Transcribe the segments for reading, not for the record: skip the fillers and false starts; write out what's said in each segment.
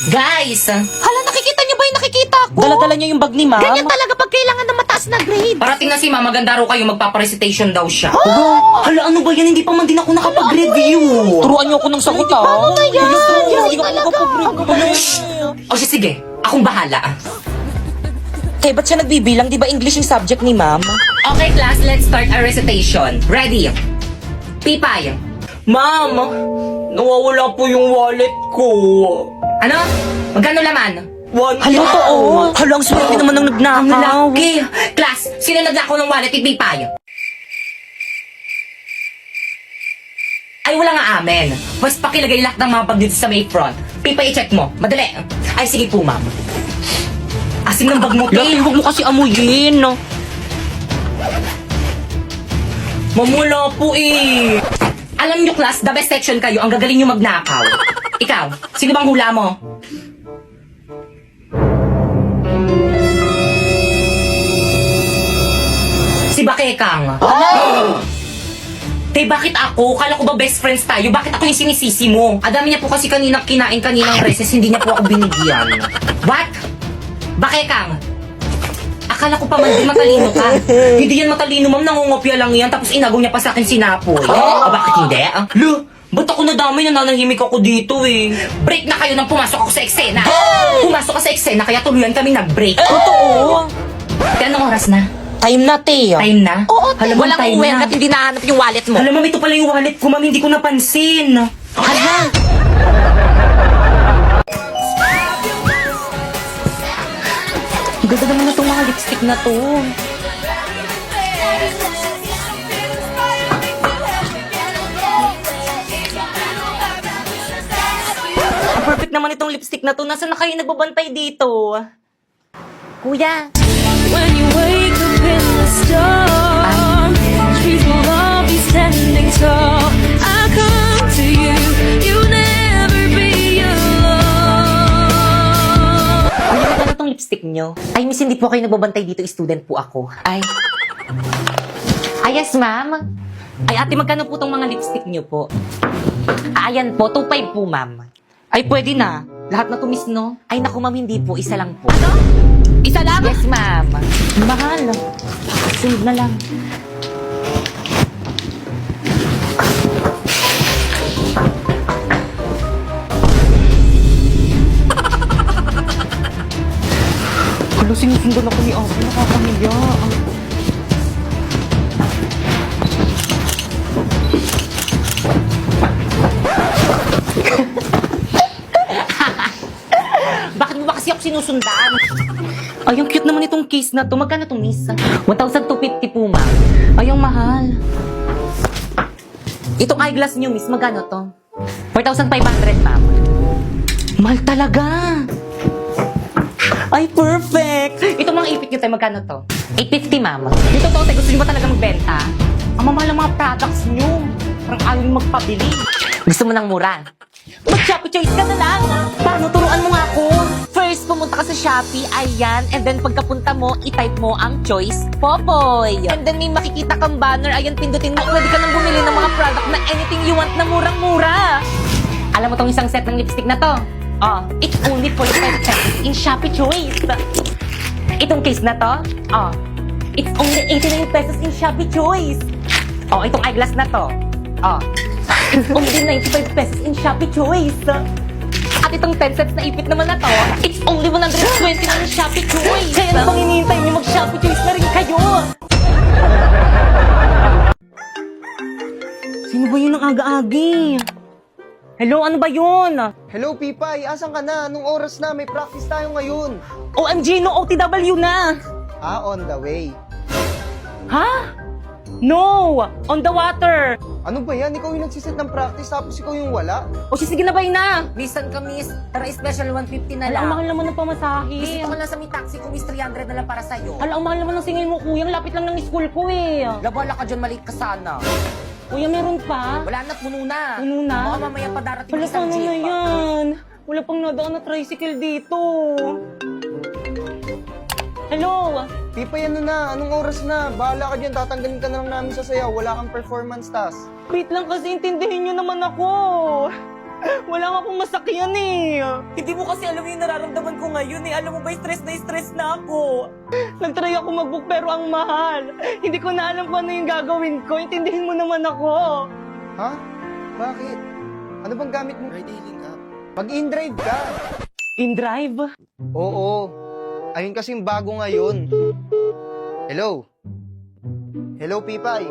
Guys! Hala, nakikita niyo ba yung nakikita ko? Dala-dala niya yung bag ni ma'am. Ganyan talaga pag kailangan ng mataas na grade. Parating na si mama, maganda raw kayo, magpaparecitation daw siya. Hala, ano ba yan? Hindi pa man din ako nakapag-review. Turuan niyo ako ng sagot, ha? Paano na yan? Hindi ako nakapag-review. O siya, sige, akong bahala. Eh, ba't siya nagbibilang? Di ba English yung subject ni ma'am? Okay, class, let's start our recitation. Ready? Pipay. Ma'am, nawawala po yung wallet ko. Ano? Magkano laman? Hala, totoo. Hala, ang swerte naman ng nagnakaw. Okay. Class, sino naglako ng wallet ni Pipay? Ay, wala nga amen. Mas pakilagay lahat ng mga bag dito sa may front. Pipay, i-check mo. Madali. Ay, sige po, ma'am. Asim ng bag mo, Laki, Pip. huwag mo kasi amuyin. Mamula po eh. Alam nyo, class, the best section kayo. Ang gagaling nyo magnakaw. Ikaw, sino bang hula mo? Si Bakekang. Te, bakit ako? Kala ko ba best friends tayo? Bakit ako yung sinisisi mo? Adami niya po kasi kaninang kinain kaninang recess, hindi niya po ako binigyan. What? Bakekang? Akala ko pa man di matalino ka. Hindi yan matalino, ma'am. Nangungopia lang yan. Tapos inagaw niya pa sa akin sinapoy. Bakit hindi? Lo, ba't ako nadamay na nanahimik ako dito eh? Break na kayo nang pumasok ako sa eksena. Pumasok ka sa eksena, kaya tuluyan kami nag-break. Totoo. Kaya anong oras na? Time na, Teo. Time na? Oo, Alam mo, walang time uwi na. at hindi nahanap yung wallet mo. Alam mo, ito pala yung wallet ko, ma'am. Hindi ko napansin. Hala. Ang ganda naman na itong mga lipstick na to. Ang perfect naman itong lipstick na to. Nasaan na kayo nagbabantay dito? Kuya. When you wake up in the storm, trees will all be standing tall. I come to you, you'll never be alone. Ano ba na itong lipstick nyo? Ay, miss, hindi po kayo nagbabantay dito. Student po ako. Ay, Yes, ma'am. ay ate, magkano po itong mga lipstick nyo po? Ayan po, 2.5 po, ma'am. Ay, pwede na. Lahat na to, miss, no? Ay, naku, ma'am, hindi po. Isa lang po. Isa lang? Yes, ma'am. Mahal. Sunod na lang. Hala, sinusundan ako ni Ate. Nakakamiya. Bakit mo ba kasi ako sinusundan? Ay, ang cute naman itong case na to. Magkano to, miss? 1,250 po, ma'am. Ay, ang mahal. Itong eyeglass nyo, miss, magkano to? 4,500, ma'am. Mahal talaga. Ay, perfect. Itong mga ipit nyo tayo, magkano to? 850, ma'am. Dito to, gusto nyo ba talaga magbenta? Ang mamahal ng mga products nyo. Parang ayaw nyo magpabili. Gusto mo ng mura? Mag-Shopee Choice ka na lang. Paano? Turuan mo nga ako. First, pumunta ka sa Shopee, ayan. And then, pagkapunta mo, itype mo ang choice, Popoy. And then, may makikita kang banner, ayan, pindutin mo. Pwede ka nang bumili ng mga product na anything you want na murang-mura. Alam mo tong isang set ng lipstick na to? Oh, it's only 45 pesos in Shopee Choice. Itong case na to? Oh, it's only 89 pesos in Shopee Choice. Oh, itong eyeglass na to? Oh, it's only 95 pesos in Shopee Choice. At itong 10 sets na ipit naman na to, it's only 120 na in Shopee Choice. Kaya ano bang hinihintay niyo? Mag-Shopee Choice na rin kayo. Sino ba yun ang aga-agi? Hello, ano ba yun? Hello, Pipay! Asan ka na? Anong oras na? May practice tayo ngayon. OMG, no OTW na! On the way. Ha? No! On the water! Ano ba yan? Ikaw yung nagsiset ng practice tapos ikaw yung wala? O sige na ba na? Bisan ka, miss. Tara, special 150 na Ala, lang. ang mahal naman ng pamasahe. Bisita ko lang sa may taxi ko, miss. 300 na lang para sa'yo. Ala, ang mahal naman ng singil mo, kuya. Ang lapit lang ng school ko eh. Labala ka dyan, maliit ka sana. Kuya, meron pa? Wala na, puno na. Puno na? Baka mamaya pa darating Wala, isang paano na jeep. yan? Wala pang nadaan na tricycle dito. Hello? Pipay, ano na? Anong oras na? Bahala ka dyan. Tatanggalin ka na lang namin sa sayaw. Wala kang performance task. Wait lang kasi intindihin nyo naman ako. Wala nga akong masakyan eh. Hindi mo kasi alam yung nararamdaman ko ngayon eh. Alam mo ba, stress na ako. Nagtry ako mag-book pero ang mahal. Hindi ko na alam kung ano yung gagawin ko. Intindihin mo naman ako. Ha? Bakit? Ano bang gamit mo? Ride-hailing app. Mag-in-drive ka. In-drive? Oo. Ayun kasing bago ngayon. Hello? Hello, Pipay?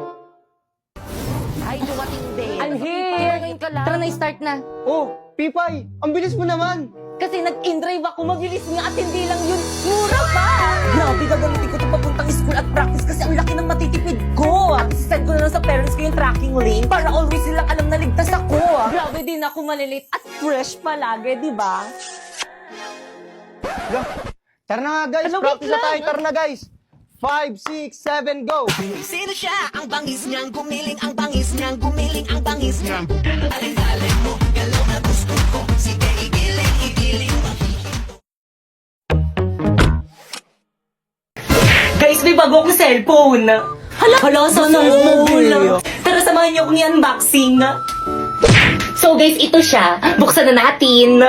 Ay, dumating din. I'm here. Ngayon ka lang. Tara na, start na. Oh, Pipay! Ang bilis mo naman! Kasi nag-in-drive ako, mabilis nga at hindi lang yun. Mura pa! Grabe, gagamitin ko ito papuntang school at practice kasi ang laki ng matitipid ko. At send ko na lang sa parents ko yung tracking link para always silang alam na ligtas ako. Grabe din ako malilate at fresh palagi, di ba? Hala, tara na nga, guys! Ano, Practice wait na tayo! lang. Tara na, guys! 5, 6, 7, go! Sino siya? Ang bangis niyang gumiling, ang bangis niyang gumiling, ang bangis niyang Guys, may bago akong cellphone. Hala, sana all. Tara, samahan niyo akong i-unboxing. So guys, ito siya. Buksan na natin.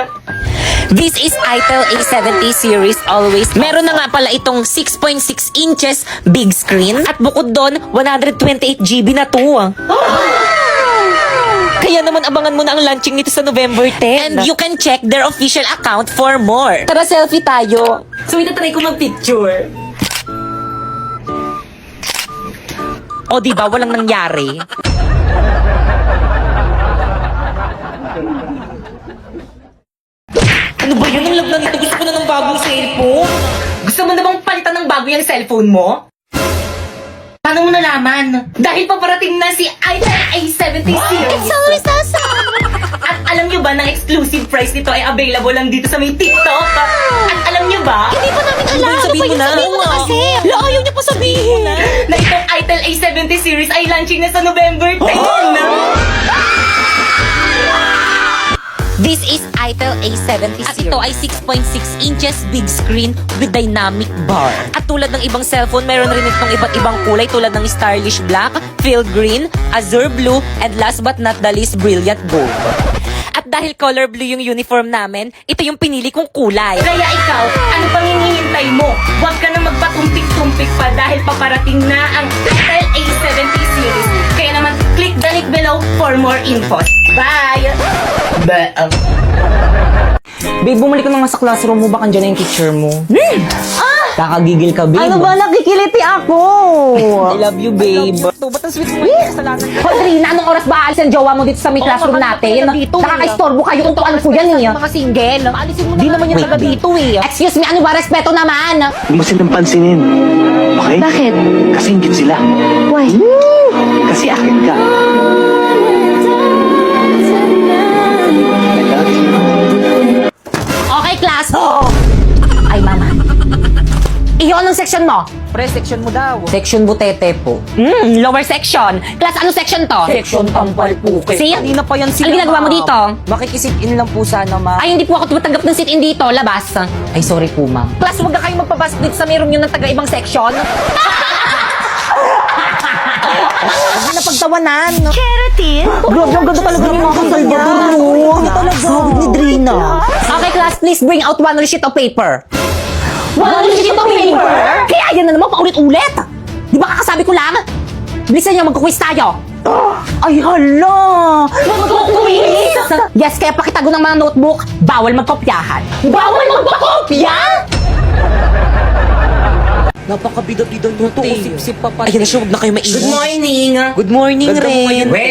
This is Itel A70 series always. Meron na nga pala itong 6.6 inches big screen. At bukod doon, 128GB na to. Kaya naman abangan mo na ang launching nito sa November 10. And you can check their official account for more. Tara, selfie tayo. So, itatry ko mag-picture. O diba, walang nangyari. Ano ba yun? Ang lagla nito. Gusto ko na ng bagong cellphone. Gusto mo na bang palitan ng bago yung cellphone mo? Paano mo nalaman? Dahil paparating na si Itel A70 series. always awesome. At alam nyo ba na exclusive price nito ay available lang dito sa may TikTok? At alam nyo ba? Hindi pa namin alam. Ano sabihin mo na? Sabihin mo na kasi. La, ayaw niya pa sabihin. Na itong Itel A70 series ay launching na sa November 10. This is Itel A70 series. At ito ay 6.6 inches big screen with dynamic bar. At tulad ng ibang cellphone, meron rin itong iba't ibang kulay tulad ng stylish black, field green, azure blue, and last but not the least, brilliant gold. At dahil color blue yung uniform namin, ito yung pinili kong kulay. Kaya ikaw, ano pang hinihintay mo? Huwag ka na magpatumpik-tumpik pa dahil paparating na ang Itel A70 series. Kaya naman, click the link below for more info. Bye! Babe, bumalik ka na nga sa classroom mo. Baka dyan na yung teacher mo. Kakagigil ka, babe. Ano ba? Nakikiliti ako! I love you, babe. Ba't ang sweet mo yung kasalanan ko? Hoy, Rina, anong oras ba aalis ang jowa mo dito sa may classroom natin? Nakaka-istorbo kayo kung tuan ko yan eh. Mga single. Alisin mo na. Di naman yan taga dito eh. Excuse me, ano ba? Respeto naman. Huwag mo silang pansinin. Okay? Bakit? Kasi ingit sila. Why? Kasi akin ka. Okay, class. Ay, mama. Iyo, anong section mo? Pre, section mo daw. Section butete po. Lower section. Class, anong section to? Section tampal po. See? Kanina pa yan sila. Ano ginagawa mo ma'am. dito? Makikisit-in lang po sana, ma'am. Ay, hindi po ako tumatanggap ng sit-in dito. Labas. Ay, sorry po, ma'am. Class, huwag na kayo magpabas dito sa mayroon yun ng taga-ibang section. Huwag na pagtawanan. Keratin? Grabe, ang ganda talaga ng mga Salvador mo. Sawit ni Drina. Okay, class, please bring out one sheet of paper. One sheet of paper? Kaya yan na naman, paulit-ulit. Di ba kakasabi ko lang? Bilisan niyo, magkukwis tayo. Ay, hala! Magkukwis? Yes, kaya pakitago ng mga notebook, bawal magkopyahan. Bawal magpakopya? Napakabida-bida nyo, sip-sip pa pa. Ayun na siya, huwag na kayo maingay. Good morning! Good morning, Ganda mo Ren. ngayon. We,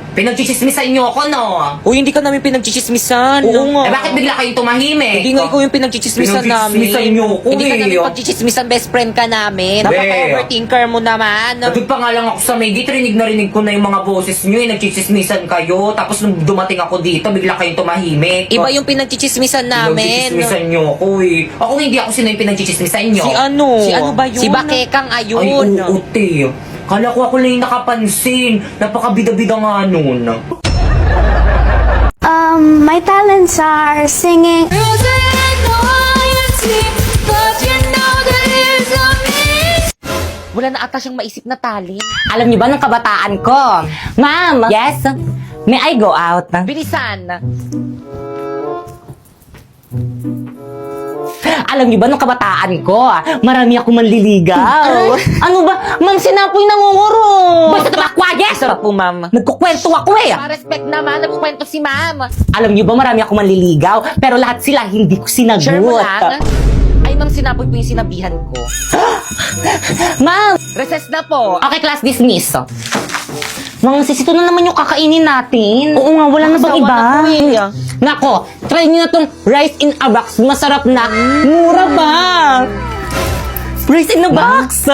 pinagchichismisan nyo ako, no? Uy, hindi ka namin pinagchichismisan. Oo nga. Eh, bakit bigla kayong tumahimik? Hindi nga ikaw yung pinagchichismisan namin. Pinagchichismisan niyo ako, Hindi ka eh. namin pagchichismisan, best friend ka namin. Be. Napaka-overthinker mo naman. Nagod pa nga lang ako sa may gate, rinig na rinig ko na yung mga boses nyo, nagchichismisan kayo. Tapos nung dumating ako dito, bigla kayong tumahimik. Iba yung pinagchichismisan namin. Pinagchichismisan nyo ako eh. Ako hindi ako sino yung pinagchichismisan nyo. Si ano? Si ano ba yun? Si Bakekang Ay, ayun. oo, te. Kala ko ako lang yung nakapansin. Napakabida-bida nga nun. My talents are singing. Wala na ata siyang maisip na talent. Alam niyo ba ng kabataan ko? Ma'am! Yes? May I go out? Bilisan! Alam niyo ba, nung kabataan ko, marami ako manliligaw. Ano ba? Ma'am, sinapoy nangunguro. Basta ka quiet! Sarap po, ma'am. Nagkukwento ako eh. Pa-respect naman, nagkukwento si ma'am. Alam niyo ba, marami ako manliligaw, pero lahat sila hindi ko sinagot. Share mo lang. Ay, ma'am, sinapoy po yung sinabihan ko. Ma'am! Recess na po. Okay, class dismiss. Mga sis, ito na naman yung kakainin natin. Oo nga, wala na bang Sawa iba? na po eh. Nako, try niyo na tong rice in a box. Masarap na. Mura ba? Rice in a box?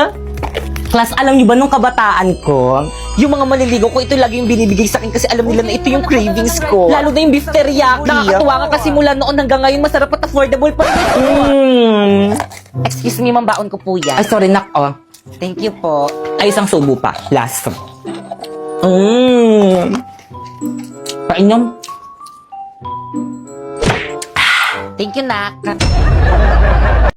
Class, alam niyo ba nung kabataan ko, Yung mga maliligaw ko, ito lagi yung binibigay sa akin kasi alam nila na ito yung cravings ko. Lalo na yung beef teriyaki. Nakakatuwa nga kasi mula noon hanggang ngayon, masarap at affordable pa rin. Excuse me, ma'am, baon ko po yan. ay sorry nako. Thank you po. Ay isang subo pa. Last. Painom. Thank you, Nak.